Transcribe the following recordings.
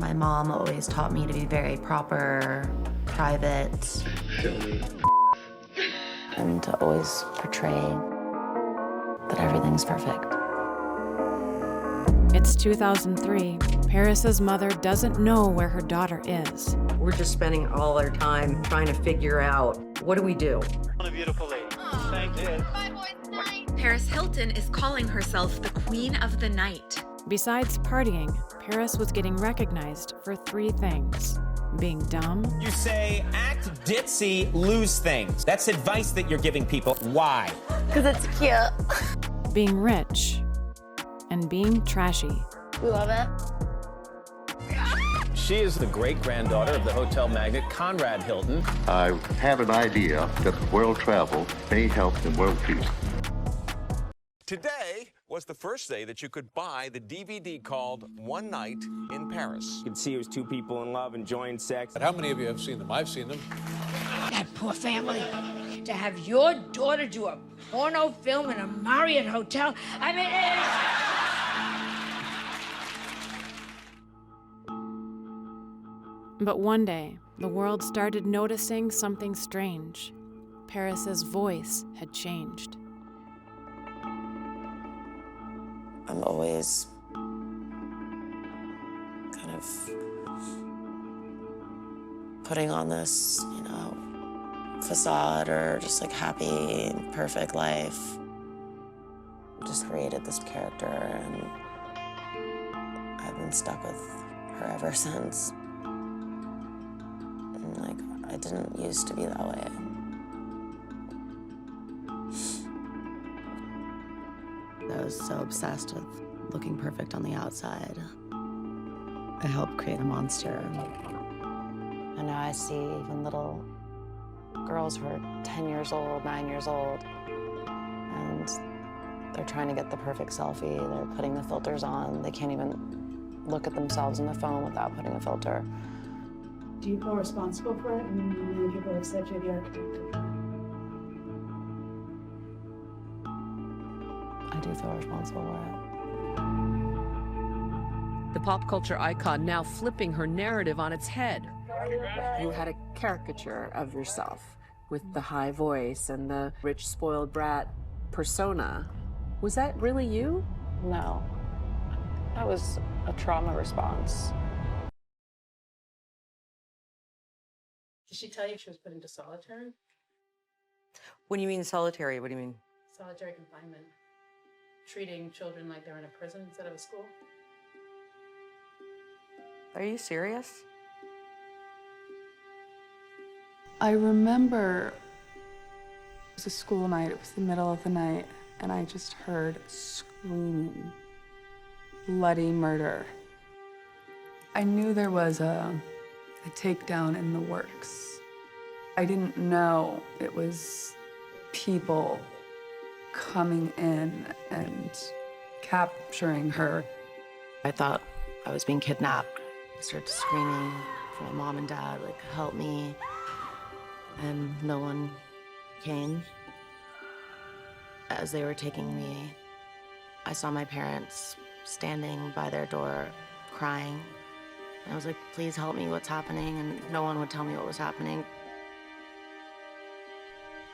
My mom always taught me to be very proper, private, and to always portray that everything's perfect. It's 2003. Paris's mother doesn't know where her daughter is. We're just spending all our time trying to figure out, what do we do? A beautiful lady. Thank you. Paris Hilton is calling herself the Queen of the Night. Besides partying, Paris was getting recognized for 3 things: being dumb, You say, act ditzy, lose things. That's advice that you're giving people. Why? Because it's cute. being rich, and being trashy. We love it. She is the great-granddaughter of the hotel magnate Conrad Hilton. I have an idea that world travel may help in world peace. Today was the first day that you could buy the DVD called One Night in Paris. You could see it was 2 people in love enjoying sex. How many of you have seen them? I've seen them. That poor family. To have your daughter do a porno film in a Marriott hotel, I mean, But one day, the world started noticing something strange. Paris's voice had changed. I'm always kind of putting on this, facade or just like happy, perfect life. Just created this character and I've been stuck with her ever since. And I didn't used to be that way. I was so obsessed with looking perfect on the outside. I helped create a monster. And now I see even little girls who are 10 years old, 9 years old, and they're trying to get the perfect selfie. They're putting the filters on. They can't even look at themselves in the phone without putting a filter. Do you feel responsible for it? And many people have said you're the architect of that. I do feel responsible for it. The pop culture icon now flipping her narrative on its head. You had a caricature of yourself with the high voice and the rich, spoiled brat persona. Was that really you? No. That was a trauma response. Did she tell you she was put into solitary? When you mean solitary, what do you mean? Solitary confinement. Treating children like they're in a prison instead of a school? Are you serious? I remember it was a school night, it was the middle of the night, and I just heard screaming, bloody murder. I knew there was a takedown in the works. I didn't know it was people coming in and capturing her. I thought I was being kidnapped. I started screaming for my mom and dad, help me. And no one came. As they were taking me, I saw my parents standing by their door crying. And I was like, please help me, what's happening? And no one would tell me what was happening.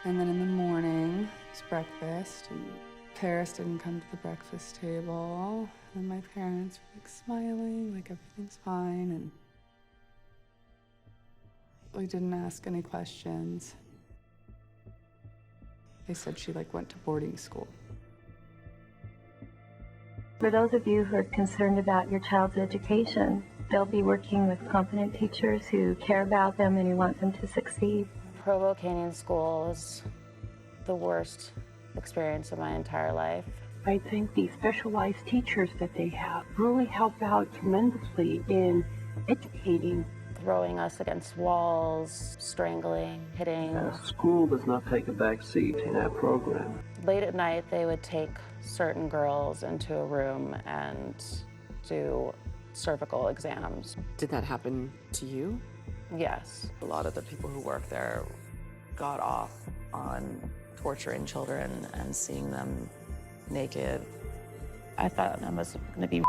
And then in the morning, it was breakfast, and Paris didn't come to the breakfast table. And my parents were smiling, everything's fine, and we didn't ask any questions. They said she went to boarding school. For those of you who are concerned about your child's education, they'll be working with competent teachers who care about them and who want them to succeed. Provo Canyon School is the worst experience of my entire life. I think the specialized teachers that they have really help out tremendously in educating. Throwing us against walls, strangling, hitting. School does not take a back seat in our program. Late at night, they would take certain girls into a room and do cervical exams. Did that happen to you? Yes. A lot of the people who work there got off on torturing children and seeing them naked. I thought I was going to be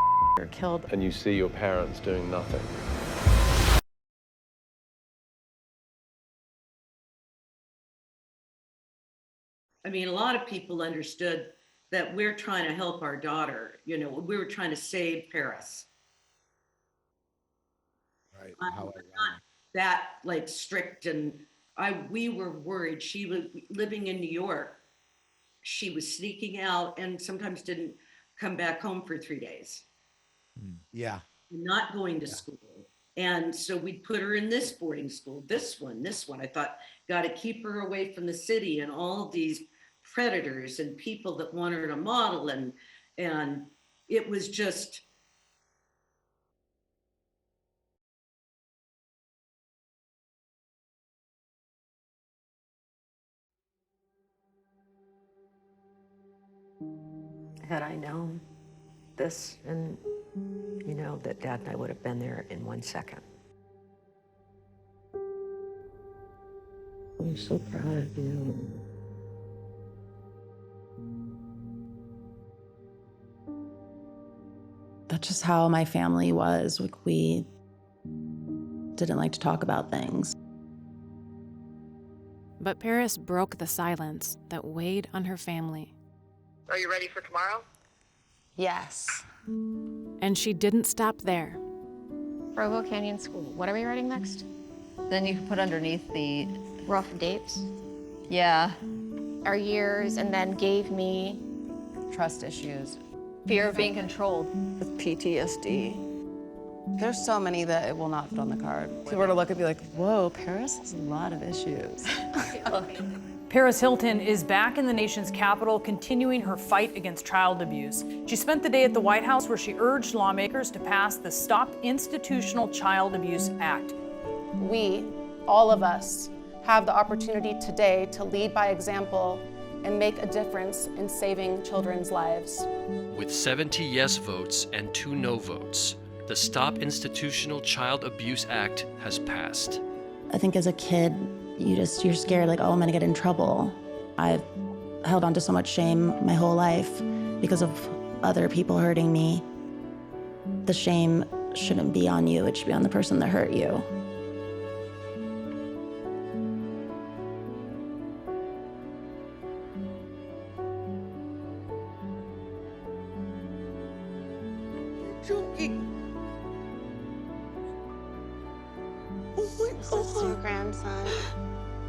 killed. And you see your parents doing nothing. I mean, a lot of people understood that we're trying to help our daughter. You know, we were trying to save Paris. Right. Not that like strict, and we were worried. She was living in New York. She was sneaking out and sometimes didn't come back home for 3 days. Yeah. Not going to school. And so we'd put her in this boarding school, this one. I thought, got to keep her away from the city and all of these predators and people that want her to model. And it was just, Had I known this, and you know, that Dad and I would have been there in 1 second. I'm so proud of you. That's just how my family was. Like, we didn't like to talk about things. But Paris broke the silence that weighed on her family. Are you ready for tomorrow? Yes. And she didn't stop there. Provo Canyon School. What are we writing next? Then you can put underneath the rough dates. Yeah. Our years, and then gave me Trust issues. fear of being controlled. With PTSD. There's so many that it will not fit on the card. People were to look and be like, whoa, Paris has a lot of issues. Paris Hilton is back in the nation's capital, continuing her fight against child abuse. She spent the day at the White House where she urged lawmakers to pass the Stop Institutional Child Abuse Act. We, all of us, have the opportunity today to lead by example and make a difference in saving children's lives. With 70 yes votes and 2 no votes, the Stop Institutional Child Abuse Act has passed. I think as a kid, you're scared, like, oh, I'm gonna get in trouble. I've held on to so much shame my whole life because of other people hurting me. The shame shouldn't be on you, it should be on the person that hurt you. Joking. Oh my God. This is your grandson.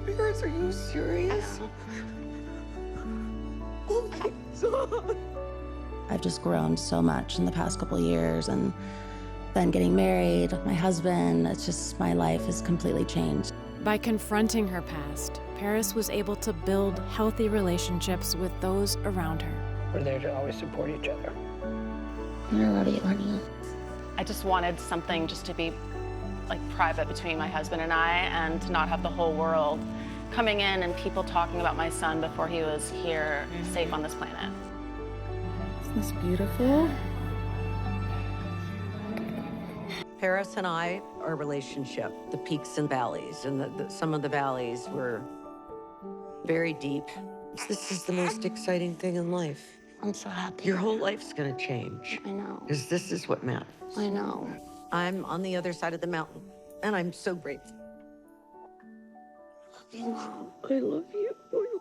Paris, are you serious? Oh my God. I've just grown so much in the past couple of years, and then getting married, my husband, it's just, my life has completely changed. By confronting her past, Paris was able to build healthy relationships with those around her. We're there to always support each other. I love you, honey. I just wanted something just to be like private between my husband and I, and to not have the whole world coming in and people talking about my son before he was here, safe on this planet. Isn't this beautiful? Paris and I, our relationship, the peaks and valleys, and some of the valleys were very deep. This is the most exciting thing in life. I'm so happy. Your whole life's gonna change. I know. Because this is what matters. I know. I'm on the other side of the mountain, and I'm so grateful. I love you.